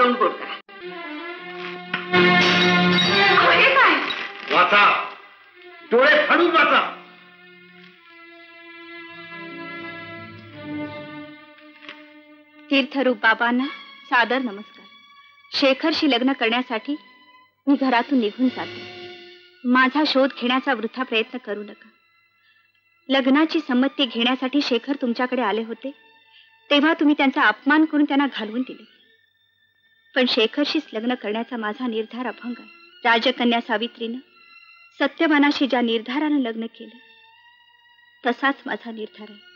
तोंड गोड करा. हे काय? वाचा, डोळे फाडून वाचा. तीर्थरूप बाबांना सादर नमस्कार. शेखरशी लग्न करण्यासाठी मी घरातून निघून जाते. माझा शोध घेण्याचा वृथा प्रयत्न करू नका. लग्नाची संमती घेण्यासाठी शेखर तुमच्याकडे आले होते तेव्हा तुम्ही त्यांचा अपमान करून त्यांना घालवून दिले. पण शेखरशीच लग्न करण्याचा माझा निर्धार अभंग आहे. राजकन्या सावित्रीनं सत्यवानाशी ज्या निर्धारानं लग्न केलं तसाच माझा निर्धार आहे.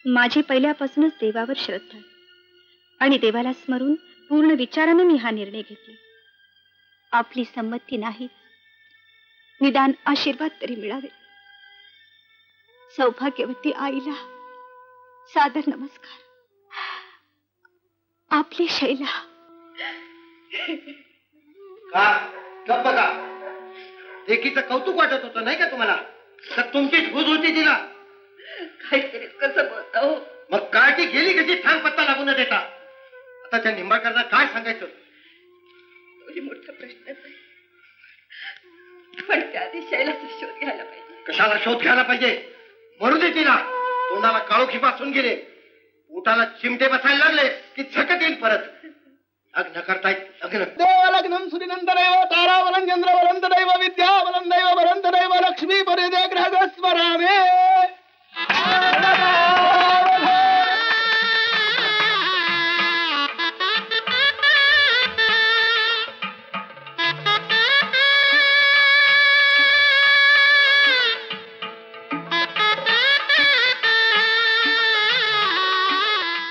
माझी पहिल्यापासूनच देवावर श्रद्धा आहे आणि देवाला स्मरून पूर्ण विचारानं मी हा निर्णय घेतला. आपली संमती नाही, निदान आशीर्वाद तरी मिळावे. सौभाग्यवती आईला सादर नमस्कार. आपली शैला. का गप्प का? एकीचं कौतुक वाटत होतं नाही का तुम्हाला? तर तुमची झूज होती तिला. काहीतरी कसं बोलता हो? मग काय ती गेली कशी थांग पत्ता लागून न देता? आता त्या निंबाळकरांना काय सांगायचं? तोही मोठा प्रश्नच आहे. पण त्याआधी शैलाचा शोध घ्यायला पाहिजे. कशाला शोध घ्यायला पाहिजे? मरू दे तिला. तोंडाला काळोखी पासून गेले, उठाला चिमटे बसायला लागले की झकत येईल परत. लग्न करतायत लग्न. देवलग्नम सुरिनंदनैव तारावलं चंद्रवलं तदैव विद्यावलं दैव वलं तदैव लक्ष्मी परिदे ग्रहस्मरामे.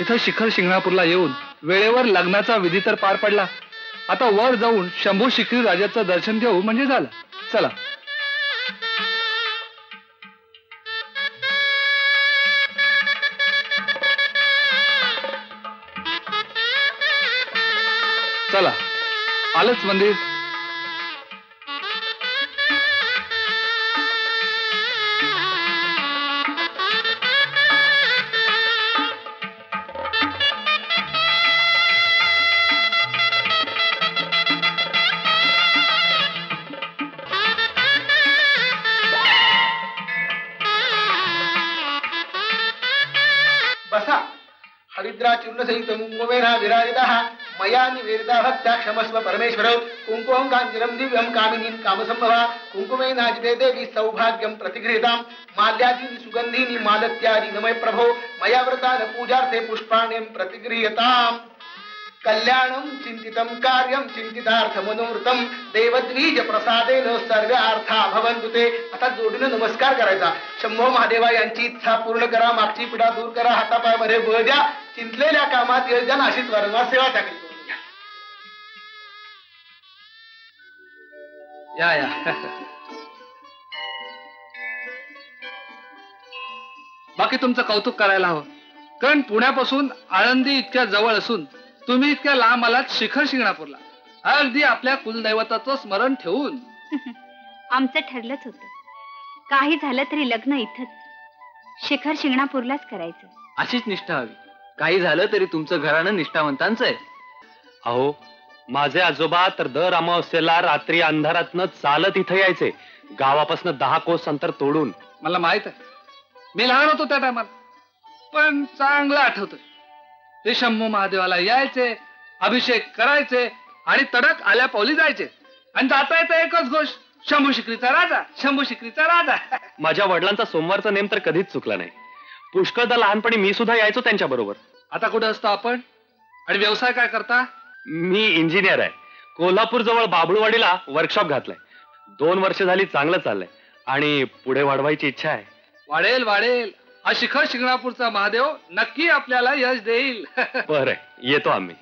इथं शिखर शिंगणापूरला येऊन वेळेवर लग्नाचा विधी तर पार पडला. आता वर जाऊन शंभू शिखरी राजाचं दर्शन घेऊ म्हणजे झालं. चला. चला, आलंच मंदिर. चूर्णसहितं कुङ्कुमेन विराजितः मया निवेदिता भक्त्या क्षमस्व परमेश्वर. कुङ्कुमं काञ्चनं दिव्यं कामिनीं कामसम्भवा. कुङ्कुमेनाजिते देवी सौभाग्यं प्रतिगृहीतां. माल्यादीनि सुगन्धीनि मालत्यादि नमः प्रभो. मया व्रतान् पूजार्थे पुष्पाण्यं प्रतिगृह्यताम्. कल्याणं चिंतितं कार्यं चिंतितार्थ मनोवृतं. देवद्वीज प्रसादेन सर्वार्था भवन्तु ते. आता जोडीनं नमस्कार करायचा. शंभो महादेवा यांची इच्छा पूर्ण करा, मागची पिढा दूर करा, हातापायामध्ये बळ द्या, चिंतलेल्या कामात यश द्या, अशीच वारंवार सेवा टाकली. या या. बाकी तुमचं कौतुक करायला हवं, कारण पुण्यापासून आळंदी इतक्या जवळ असून तुम्ही इतक्या लांब आलात शिखर शिंगणापूरला, अगदी आपल्या कुलदैवताचं स्मरण ठेवून. आमचं ठरलंच होतं, काही झालं तरी लग्न इथंच शिखर शिंगणापूरलाच करायचं. अशीच निष्ठा हवी. काही झालं तरी तुमचं घराणं निष्ठावंतांचं आहे. अहो, माझे आजोबा तर दर अमावस्येला रात्री अंधारातनं चालत इथं यायचे, गावापासून 10 कोस अंतर तोडून. मला माहित आहे, मी लहान होतो त्या टायमाला, पण चांगलं आठवतंय. ते शंभू महादेवाला यायचे, अभिषेक करायचे आणि तडक आल्या पावली जायचे, आणि जाता येता एकच घोष, शंभू शिकरीचा राजा, शंभू शिकरीचा राजा. माझ्या वडिलांचा सोमवारचा नेम तर कधीच चुकला नाही. पुष्कळदा लहानपणी मी सुद्धा यायचो त्यांच्या बरोबर. आता कुठे असतो आपण, आणि व्यवसाय काय करता? मी इंजिनियर आहे. कोल्हापूर जवळ बाबळूवाडीला वर्कशॉप घातलंय. 2 वर्ष झाली चांगलं चाललंय, आणि पुढे वाढवायची इच्छा आहे. वाढेल वाढेल, हा शिखर शिंगणापूरचा महादेव नक्की आपल्याला यश देईल. बरं, येतो आम्ही.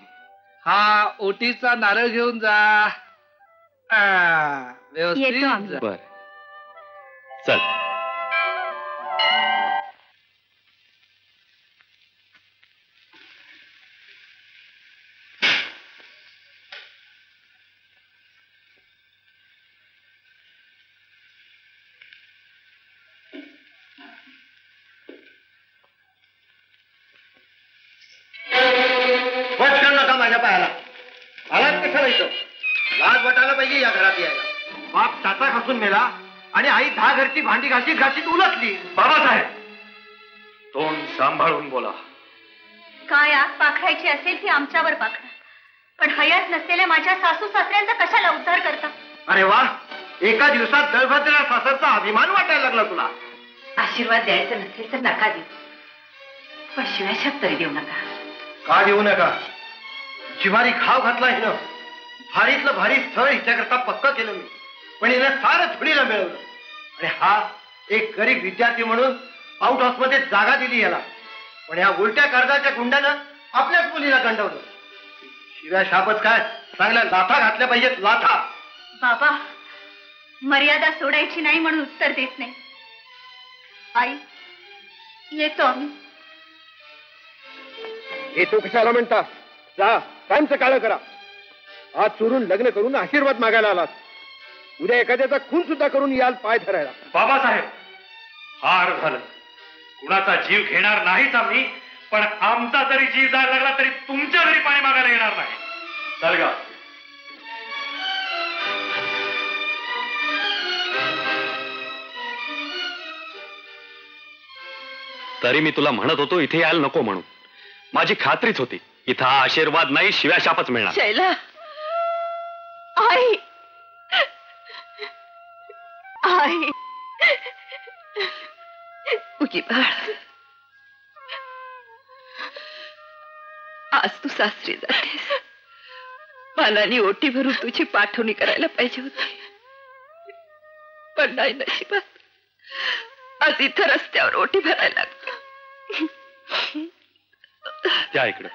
हा ओटीचा नारळ घेऊन जा. व्यवस्थित जा. बर, चल. नका माझ्या पायाला. रस्ता घासून मेला आणि आई 10 घरची भांडी घाशीत घाशीत उलटली. बाबासाहेब, तोंड सांभाळून बोला. काय आग पाखरायची असेल ती आमच्यावर पाखरा, पण हयात नसलेल्या माझ्या सासू सासऱ्यांचा कशाला उद्धार करता? अरे वा, एका दिवसात दळभद्रा सासरचा अभिमान वाटायला लागला तुला. आशीर्वाद द्यायचा नसेल तर नका देऊ, पण शिवाशाप तरी देऊ नका. का देऊ नका? जिवारी घाव घातला हिनं. भारीतलं भारी स्थळ हिच्याकरता पक्क केलं मी, पण हिनं सारं धुळीला मिळवलं. आणि हा एक गरीब विद्यार्थी म्हणून आउट हाऊस मध्ये जागा दिली याला, पण या उलट्या कर्जाच्या गुंडानं आपल्याच मुलीला गंडवलं. शिव्या शापच काय, चांगल्या लाथा घातल्या पाहिजेत, लाथा. बाबा, मर्यादा सोडायची नाही म्हणून उत्तर देत नाही. आई, येतो आम्ही. येतो कशाला म्हणता? जा, टाइमचं काळं करा. आज चोरून लग्न करून आशीर्वाद मागायला आलात, उद्या एखाद्याचा खून सुद्धा करून याल पाय धरायला. बाबासाहेब, हार झालं. कुणाचा जीव घेणार नाहीच आम्ही, पण आमचा जरी जीव जायला लागला तरी तुमच्या घरी पाणी मागायला येणार नाही. चल गा. तरी मी तुला म्हणत होतो इथे यायला नको म्हणून. माझी खात्रीच होती इथं हा आशीर्वाद नाही, शिव्या शापच मिळणार. शैला, आई, आई, उगी बाळ, आज तू सासरी जातेस. मानाने ओटी भरून तुझी पाठवणी करायला पाहिजे होती, पण नाही नशिबात. आज इथं रस्त्यावर ओटी भरायला लागतो. त्या इकडे.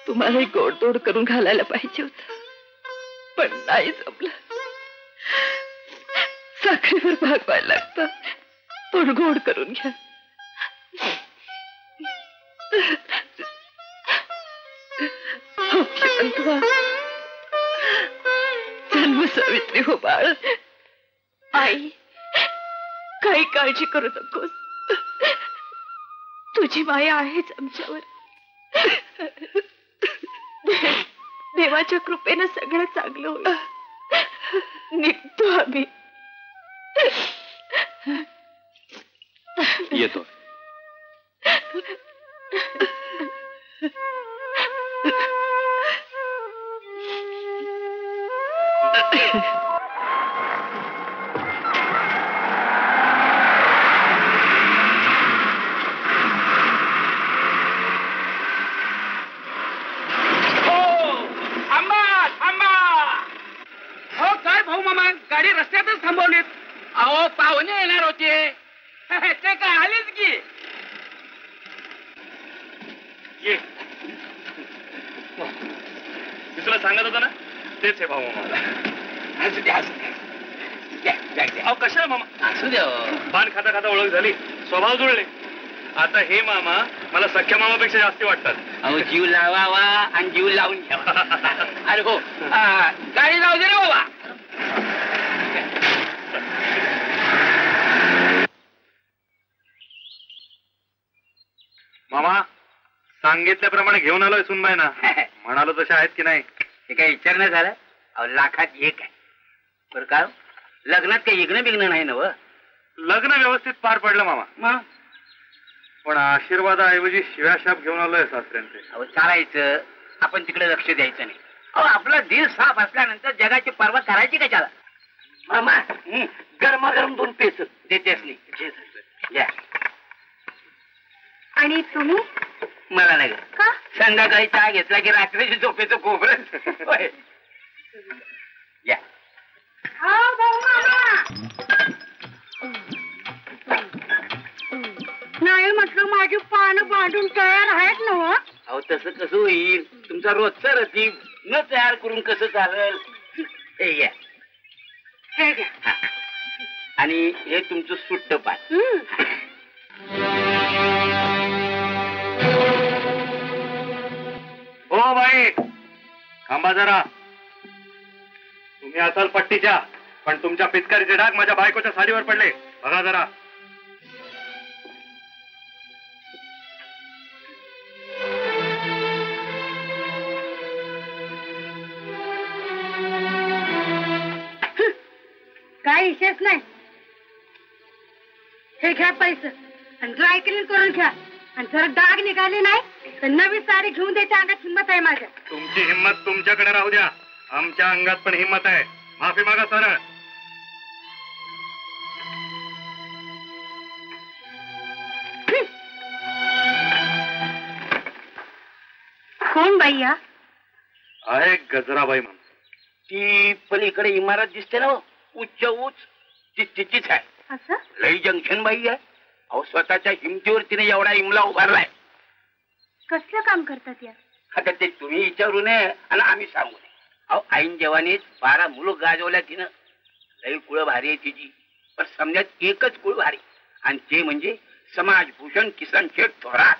तुम्हाला गोडदोड करून घालायला पाहिजे होत, पण नाही जमलं. साखरेवर भागवायला लागतं, पण गोड करून घ्या. जन्म सावित्री हो बाळ. आई, काही काळजी करू नकोस, तुझी माया आहेच आमच्यावर. देवाच्या कृपेनं सगळं चांगलं होईल. निघतो आम्ही. येतो. गाडी रस्त्यातच थांबवलीत. अहो, पाहुणे येणार होते, ते काय आलेच की. ये, मी तुला सांगत होता ना, तेच आहे भाऊ मामा. असू द्या, अहो कशाला मामा? असू द्या. पान खाता खाता ओळख झाली, स्वभाव जुळले. आता हे मामा मला सख्या मामापेक्षा जास्त वाटतात. अहो, जीव लावावा आणि जीव लावून घ्यावा. अरे हो, गाडी जाऊ दे रे बाबा. मामा, सांगितल्याप्रमाणे घेऊन आलोय सुनबाई ना. म्हणालो तसे आहेत की नाही? हे काय विचार नाही झाला? अहो, लाखात एक आहे. बरं का, लग्नात काही इग्न बिग्न नाही ना? व लग्न व्यवस्थित पार पडलं मामा, पण आशीर्वादाऐवजी शिव्याशाप घेऊन आलोय सासऱ्यांचे. अहो, चालायचं, आपण तिकडे लक्ष द्यायचं नाही. अहो, आपला दिल साफ असल्यानंतर जगाची पर्वा करायची कशाला? मामा, गरमागरम 2 पेच देतेस नाही. आणि तुम्ही? मला नाही का? संध्याकाळी चहा घेतला की रात्रीची झोपेचं खोबरं. या. नाही म्हटलं, माझी पानं बांधून तयार आहेत ना? अहो, तसं कसं होईल? तुमचा रोजचा रतीब न तयार करून कसं चालेल? हे घ्या. हे घ्या. आणि हे तुमचं सुट्ट पान. बाई थांबा जरा. तुम्ही असाल पट्टीच्या, पण तुमच्या पिचकारीचे डाग माझ्या बायकोच्या साडीवर पडले. बघा जरा. काय विशेष नाही. हे घ्या पैसे आणि ड्राय क्लीन करून घ्या. आणि जर डाग निघाले नाही तर नवी साडी घेऊन द्यायच्या अंगात हिंमत आहे माझ्या. तुमची हिंमत तुमच्याकडे राहू द्या. आमच्या अंगात पण हिंमत आहे. माफी मागा सरळ. कोण बाई या? आहे गजराबाई म्हणून. ती पलीकडे इमारत दिसते ना उच्च उच, ती तिचीच आहे. असं लई जंक्शन बाई आहे. अहो स्वतःच्या हिमतीवर तिने एवढा इमला उभारलाय. कसलं काम करतात या? आता ते तुम्ही विचारू नये आणि आम्ही सांगू नये. अहो ऐन जवानीत 12 मुलं गाजवल्या तिनं. लई कुळ भारी आहे तिची. पण समजात एकच कुळ भारी आणि ते म्हणजे समाजभूषण किसन शेठ थोरात.